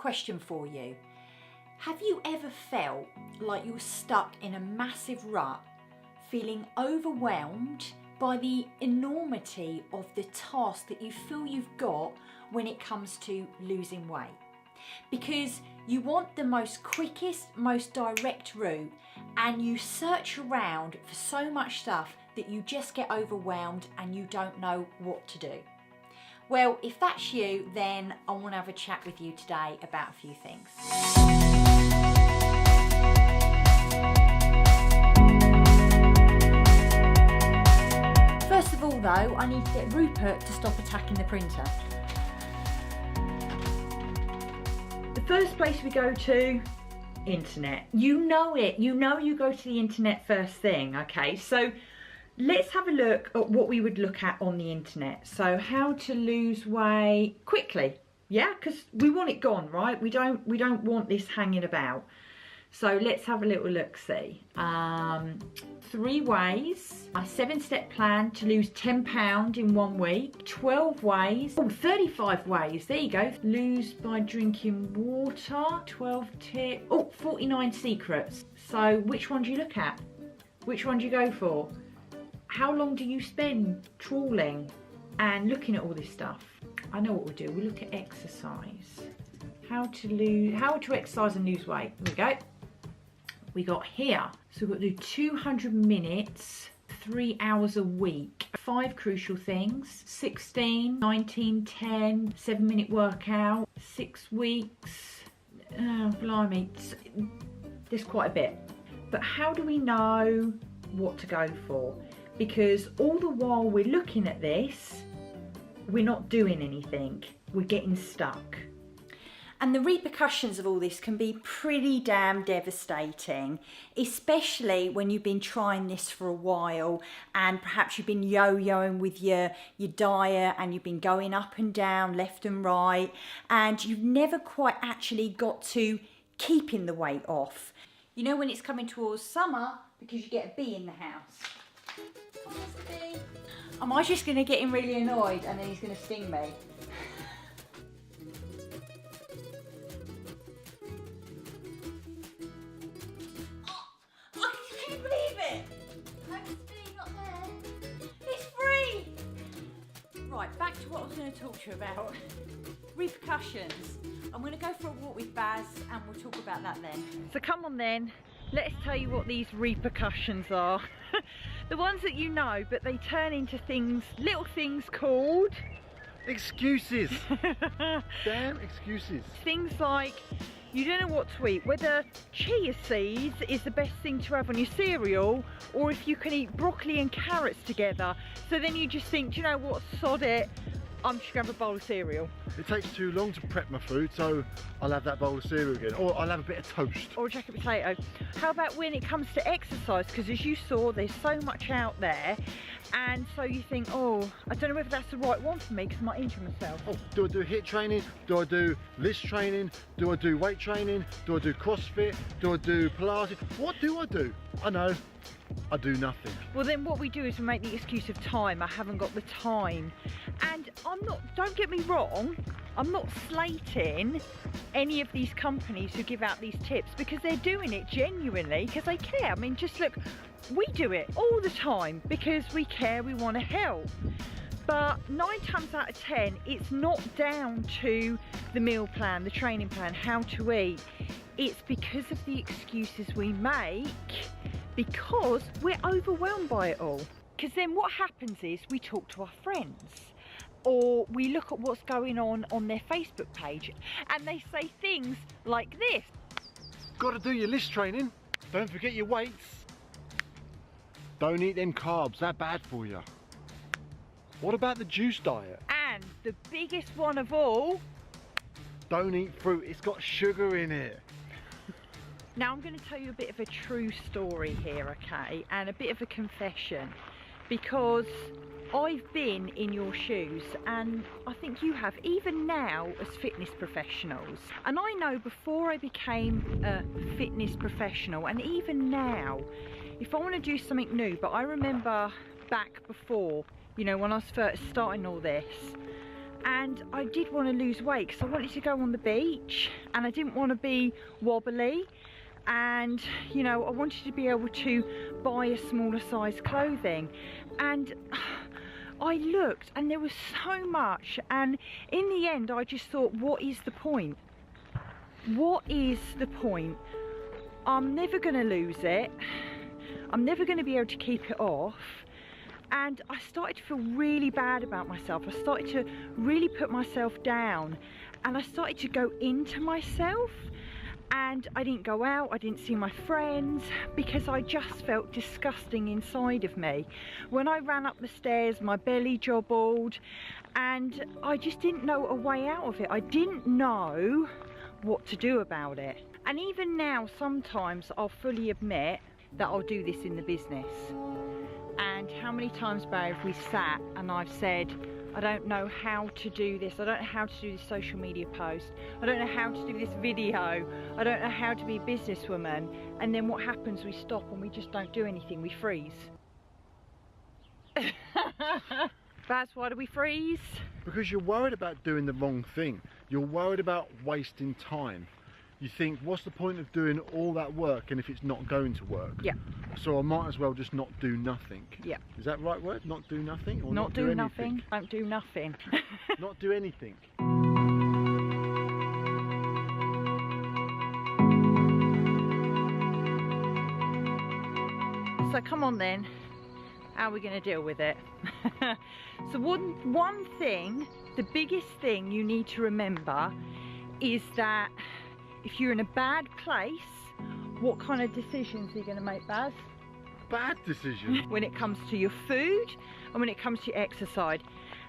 question for you. Have you ever felt like you were stuck in a massive rut, feeling overwhelmed by the enormity of the task that you feel you've got when it comes to losing weight? Because you want the most quickest, most direct route, and you search around for so much stuff that you just get overwhelmed and you don't know what to do. Well, if that's you, then I want to have a chat with you today about a few things. First of all though, I need to get Rupert to stop attacking the printer. The first place we go to, internet. You know it, you know you go to the internet first thing, okay? So let's have a look at what we would look at on the internet. So how to lose weight quickly, yeah? Because we want it gone, right? We don't want this hanging about. So let's have a little look-see. 3 ways, a 7-step plan to lose 10 pounds in 1 week, 12 ways, 35 ways, there you go. Lose by drinking water, 12 tips, 49 secrets. So which one do you look at? Which one do you go for? How long do you spend trawling and looking at all this stuff? I know what we'll do, we'll look at exercise. How to exercise and lose weight, here we go. We got here, so we've got to do 200 minutes, 3 hours a week. 5 crucial things, 16, 19, 10, 7-minute workout, 6 weeks, blimey, there's quite a bit. But how do we know what to go for? Because all the while we're looking at this, we're not doing anything, we're getting stuck. And the repercussions of all this can be pretty damn devastating, especially when you've been trying this for a while and perhaps you've been yo-yoing with your diet and you've been going up and down, left and right, and you've never quite actually got to keeping the weight off. You know when it's coming towards summer because you get a bee in the house. Oh, there's a bee. Am I just going to get him really annoyed and then he's going to sting me? Right, back to what I was going to talk to you about. Repercussions. I'm going to go for a walk with Baz and we'll talk about that then. So come on then, let's tell you what these repercussions are. The ones that you know, but they turn into things, little things called... excuses. Damn excuses. Things like, you don't know what to eat, whether chia seeds is the best thing to have on your cereal, or if you can eat broccoli and carrots together. So then you just think, do you know what, sod it, I'm just going to have a bowl of cereal. It takes too long to prep my food, so I'll have that bowl of cereal again, or I'll have a bit of toast. Or a jacket potato. How about when it comes to exercise? Because as you saw, there's so much out there, and so you think, oh, I don't know whether that's the right one for me because I might injure myself. Oh, do I do HIIT training? Do I do list training? Do I do weight training? Do I do CrossFit? Do I do Pilates? What do I do? I know, I do nothing. Well then what we do is we make the excuse of time. I haven't got the time. And don't get me wrong, I'm not slating any of these companies who give out these tips because they're doing it genuinely because they care. I mean, just look, we do it all the time because we care, we want to help. But 9 times out of 10, it's not down to the meal plan, the training plan, how to eat. It's because of the excuses we make because we're overwhelmed by it all. Because then what happens is we talk to our friends or we look at what's going on their Facebook page and they say things like this. Gotta do your list training. Don't forget your weights. Don't eat them carbs, they're bad for you. What about the juice diet? And the biggest one of all, don't eat fruit, it's got sugar in it. Now I'm going to tell you a bit of a true story here, okay, and a bit of a confession, because I've been in your shoes, and I think you have, even now as fitness professionals. And I know before I became a fitness professional, and even now, if I want to do something new, but I remember back before, you know, when I was first starting all this, and I did want to lose weight because I wanted to go on the beach and I didn't want to be wobbly, and you know, I wanted to be able to buy a smaller size clothing. And I looked and there was so much, and in the end I just thought, what is the point? What is the point? I'm never going to lose it. I'm never going to be able to keep it off. And I started to feel really bad about myself. I started to really put myself down, and I started to go into myself, and I didn't go out, I didn't see my friends, because I just felt disgusting inside of me. When I ran up the stairs, my belly jobbled, and I just didn't know a way out of it. I didn't know what to do about it. And even now, sometimes I'll fully admit that I'll do this in the business. And how many times, Barry, have we sat and I've said, I don't know how to do this, I don't know how to do this social media post, I don't know how to do this video, I don't know how to be a businesswoman, and then what happens? We stop and we just don't do anything, we freeze. That's why do we freeze? Because you're worried about doing the wrong thing. You're worried about wasting time. You think, what's the point of doing all that work and if it's not going to work? Yeah. So I might as well just not do nothing. Yeah. Is that the right word? Not do nothing? Or not do nothing? Don't do nothing. Not do anything. So come on then, how are we going to deal with it? So one thing, the biggest thing you need to remember is that if you're in a bad place, what kind of decisions are you going to make, Baz? Bad decisions? When it comes to your food and when it comes to your exercise.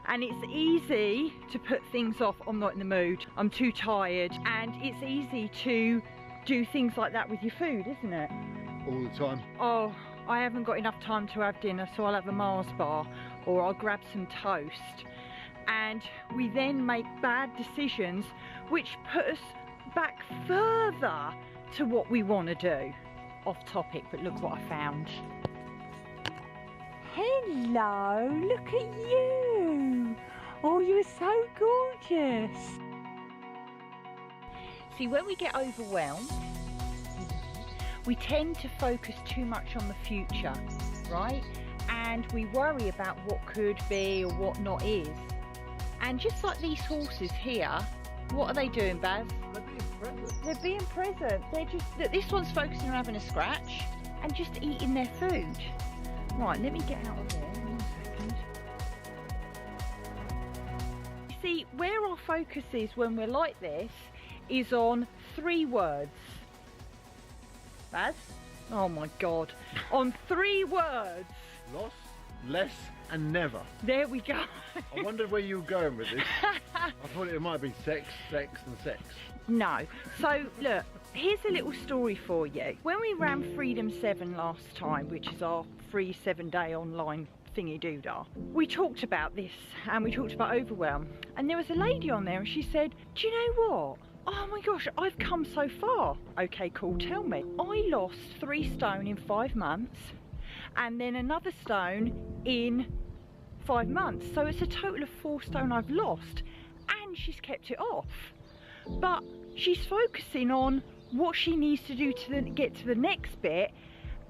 And it's easy to put things off. I'm not in the mood, I'm too tired. And it's easy to do things like that with your food, isn't it? All the time. Oh, I haven't got enough time to have dinner, so I'll have a Mars bar, or I'll grab some toast. And we then make bad decisions which put us back further to what we want to do. Off topic, but look what I found. Hello, look at you. Oh, you're so gorgeous. See, when we get overwhelmed, we tend to focus too much on the future, right? And we worry about what could be or what not is. And just like these horses here, what are they doing, Baz? They're being present. They're just, this one's focusing on having a scratch and just eating their food. Right, let me get out of there. 1 second. You see, where our focus is when we're like this is on 3 words. Baz? Oh my God. On 3 words. Loss, less, and never. There we go. I wondered where you were going with this. I thought it might be sex, sex, and sex. No. So look, here's a little story for you. When we ran Freedom 7 last time, which is our free 7-day online thingy doodah, we talked about this and we talked about overwhelm. And there was a lady on there and she said, do you know what? Oh my gosh, I've come so far. Okay, cool, tell me. I lost 3 stone in 5 months and then another stone in 5 months. So it's a total of 4 stone I've lost, and she's kept it off. But she's focusing on what she needs to do to get to the next bit,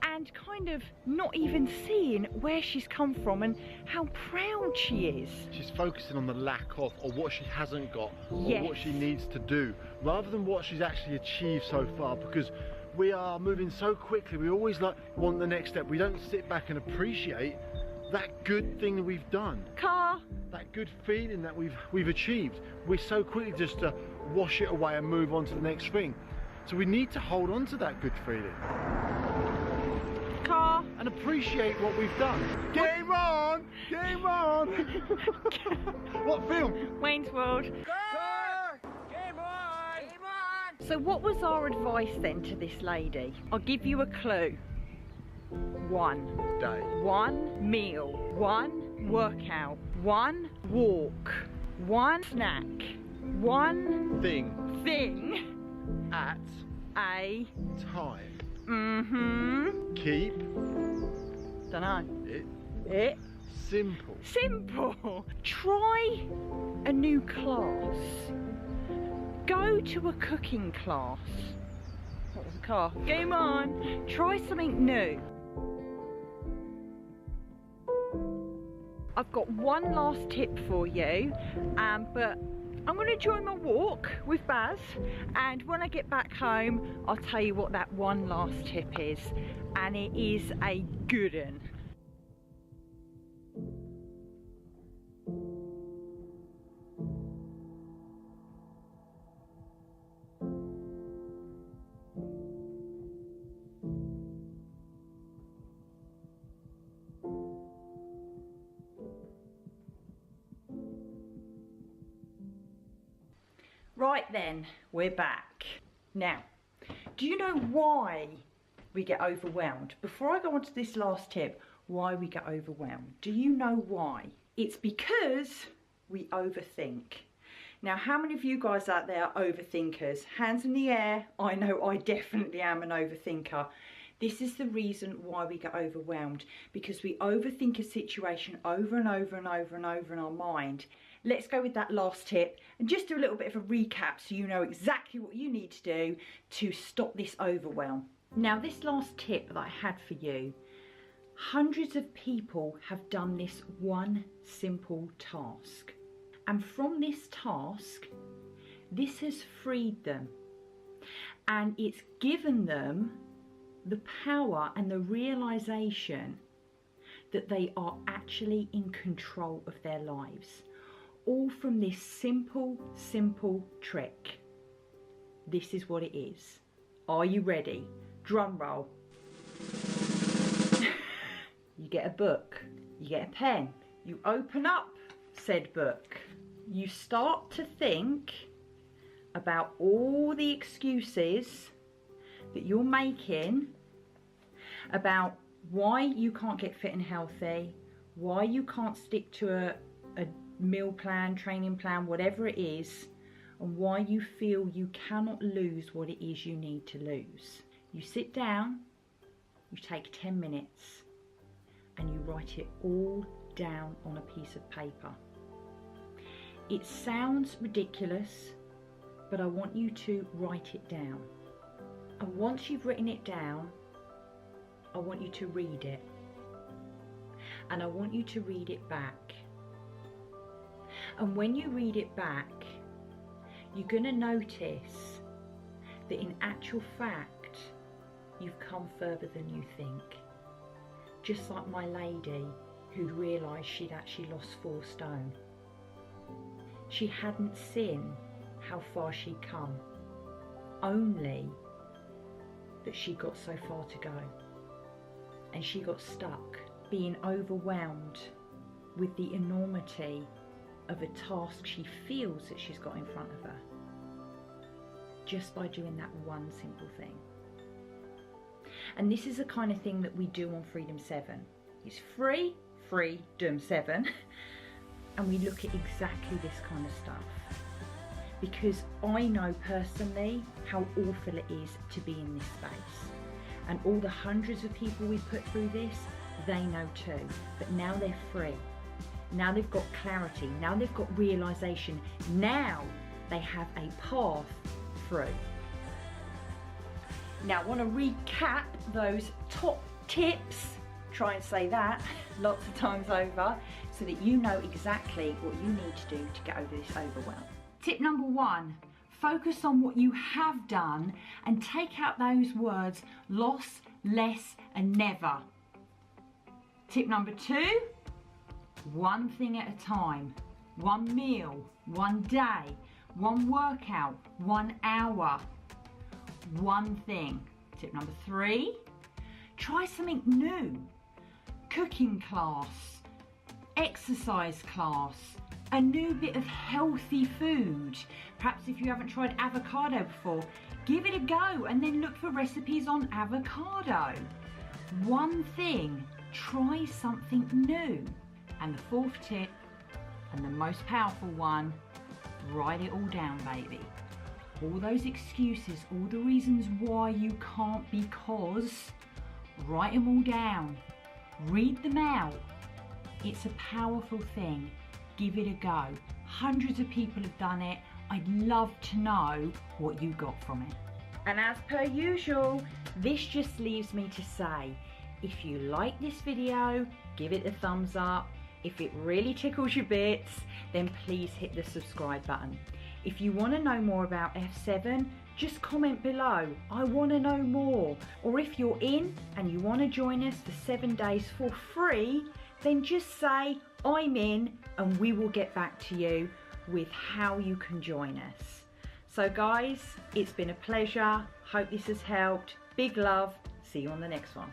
and kind of not even seeing where she's come from and how proud she is. She's focusing on the lack of, or what she hasn't got, or Yes. what she needs to do, rather than what she's actually achieved so far, because we are moving so quickly. We always want the next step. We don't sit back and appreciate that good thing that we've done. Car. That good feeling that we've achieved. We're so quickly just to wash it away and move on to the next thing. So we need to hold on to that good feeling. Car. And appreciate what we've done. Game on! Game on! What film? Wayne's World. Car! Game on! Game on! So what was our advice then to this lady? I'll give you a clue. 1 day, 1 meal, 1 workout, 1 walk, 1 snack, 1 thing at a time. Mm-hmm. Keep Dunno. it It Simple. Simple. Try a new class. Go to a cooking class. What was the car? Game on. Try something new. I've got one last tip for you, but I'm going to join my walk with Baz, and when I get back home I'll tell you what that one last tip is, and it is a good one. Right then, we're back. Now, do you know why we get overwhelmed? Before I go on to this last tip, why we get overwhelmed. Do you know why? It's because we overthink. Now, how many of you guys out there are overthinkers? Hands in the air. I know I definitely am an overthinker. This is the reason why we get overwhelmed, because we overthink a situation over and over and over and over in our mind. Let's go with that last tip and just do a little bit of a recap so you know exactly what you need to do to stop this overwhelm. Now, this last tip that I had for you, hundreds of people have done this one simple task. And from this task, this has freed them. And it's given them the power and the realization that they are actually in control of their lives. All from this simple trick. This is what it is. Are you ready? Drum roll. You get a book, you get a pen, you open up said book. You start to think about all the excuses that you're making about why you can't get fit and healthy, why you can't stick to a meal plan, training plan, whatever it is, and why you feel you cannot lose what it is you need to lose. You sit down, you take 10 minutes, and you write it all down on a piece of paper. It sounds ridiculous, but I want you to write it down. And once you've written it down, I want you to read it. And I want you to read it back. And when you read it back, you're going to notice that in actual fact, you've come further than you think. Just like my lady who'd realised she'd actually lost 4 stone. She hadn't seen how far she'd come, only that she got so far to go. And she got stuck, being overwhelmed with the enormity of a task she feels that she's got in front of her, just by doing that one simple thing. And this is the kind of thing that we do on Freedom 7. It's free, Freedom 7, and we look at exactly this kind of stuff. Because I know personally how awful it is to be in this space. And all the hundreds of people we've put through this, they know too. But now they're free. Now they've got clarity. Now they've got realization. Now they have a path through. Now I want to recap those top tips. Try and say that lots of times over so that you know exactly what you need to do to get over this overwhelm. Tip number 1, focus on what you have done and take out those words loss, less and never. Tip number 2, one thing at a time. One meal, one day, one workout, 1 hour, one thing. Tip number 3, try something new. Cooking class, exercise class, a new bit of healthy food. Perhaps if you haven't tried avocado before, give it a go and then look for recipes on avocado. One thing, try something new. And the 4th tip, and the most powerful one, write it all down, baby. All those excuses, all the reasons why you can't because, write them all down. Read them out. It's a powerful thing. Give it a go. Hundreds of people have done it. I'd love to know what you got from it. And as per usual, this just leaves me to say, if you like this video, give it a thumbs up. If it really tickles your bits, then please hit the subscribe button. If you want to know more about F7, just comment below. I want to know more. Or if you're in and you want to join us for 7 days for free, then just say I'm in and we will get back to you with how you can join us. So guys, it's been a pleasure. Hope this has helped. Big love. See you on the next one.